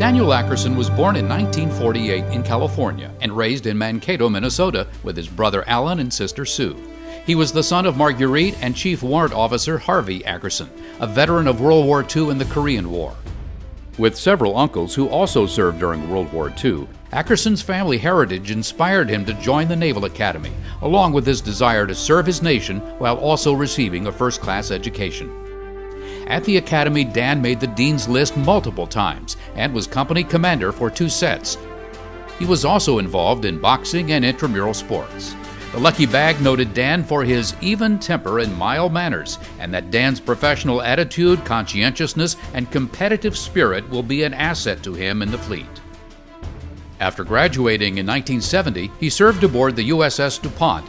Daniel Akerson was born in 1948 in California and raised in Mankato, Minnesota with his brother Alan and sister Sue. He was the son of Marguerite and Chief Warrant Officer Harvey Akerson, a veteran of World War II and the Korean War. With several uncles who also served during World War II, Akerson's family heritage inspired him to join the Naval Academy, along with his desire to serve his nation while also receiving a first-class education. At the Academy, Dan made the Dean's List multiple times and was company commander for 2 sets. He was also involved in boxing and intramural sports. The Lucky Bag noted Dan for his even temper and mild manners, and that Dan's professional attitude, conscientiousness, and competitive spirit will be an asset to him in the fleet. After graduating in 1970, he served aboard the USS DuPont,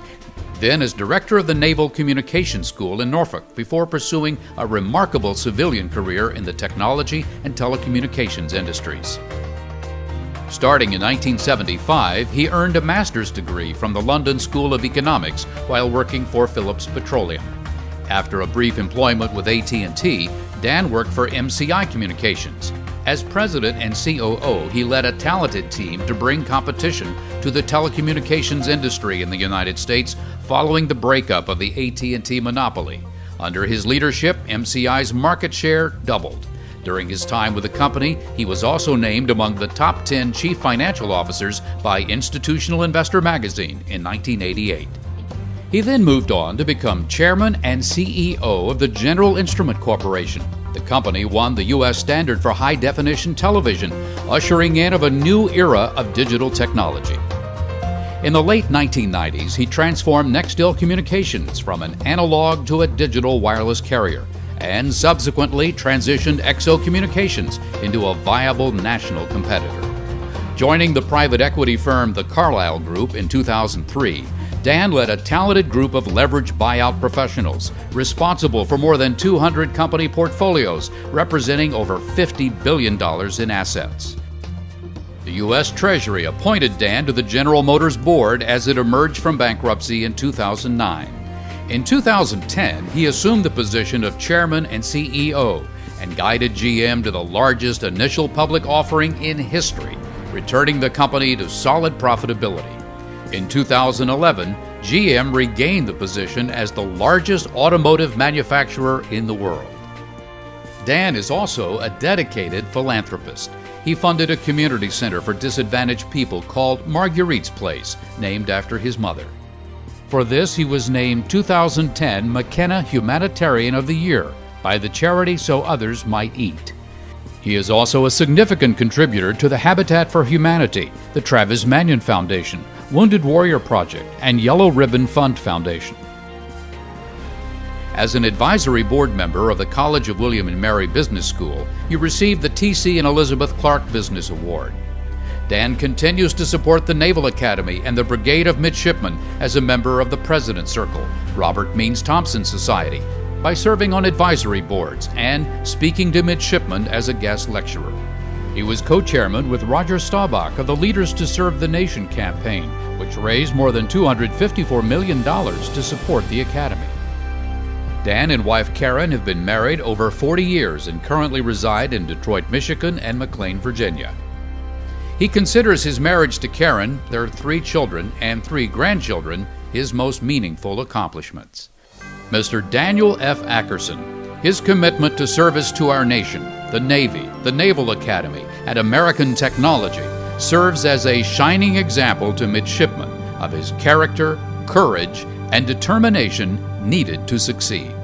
then as director of the Naval Communications School in Norfolk, before pursuing a remarkable civilian career in the technology and telecommunications industries. Starting in 1975, he earned a master's degree from the London School of Economics while working for Phillips Petroleum. After a brief employment with AT&T, Dan worked for MCI Communications. As president and COO, he led a talented team to bring competition to the telecommunications industry in the United States following the breakup of the AT&T monopoly. Under his leadership, MCI's market share doubled. During his time with the company, he was also named among the top 10 chief financial officers by Institutional Investor magazine in 1988. He then moved on to become chairman and CEO of the General Instrument Corporation. The company won the U.S. standard for high-definition television, ushering in of a new era of digital technology. In the late 1990s, he transformed Nextel Communications from an analog to a digital wireless carrier, and subsequently transitioned XO Communications into a viable national competitor. Joining the private equity firm The Carlyle Group in 2003, Dan led a talented group of leveraged buyout professionals responsible for more than 200 company portfolios representing over $50 billion in assets. The U.S. Treasury appointed Dan to the General Motors board as it emerged from bankruptcy in 2009. In 2010, he assumed the position of chairman and CEO and guided GM to the largest initial public offering in history, returning the company to solid profitability. In 2011, GM regained the position as the largest automotive manufacturer in the world. Dan is also a dedicated philanthropist. He funded a community center for disadvantaged people called Marguerite's Place, named after his mother. For this, he was named 2010 McKenna Humanitarian of the Year by the charity So Others Might Eat. He is also a significant contributor to the Habitat for Humanity, the Travis Manion Foundation, Wounded Warrior Project, and Yellow Ribbon Fund Foundation. As an advisory board member of the College of William and Mary Business School, he received the T.C. and Elizabeth Clark Business Award. Dan continues to support the Naval Academy and the Brigade of Midshipmen as a member of the President's Circle, Robert Means Thompson Society, by serving on advisory boards and speaking to midshipmen as a guest lecturer. He was co-chairman with Roger Staubach of the Leaders to Serve the Nation campaign, which raised more than $254 million to support the Academy. Dan and wife Karen have been married over 40 years and currently reside in Detroit, Michigan and McLean, Virginia. He considers his marriage to Karen, their 3 children, and 3 grandchildren his most meaningful accomplishments. Mr. Daniel F. Akerson, his commitment to service to our nation, the Navy, the Naval Academy, and American technology serves as a shining example to midshipmen of his character, courage, and determination needed to succeed.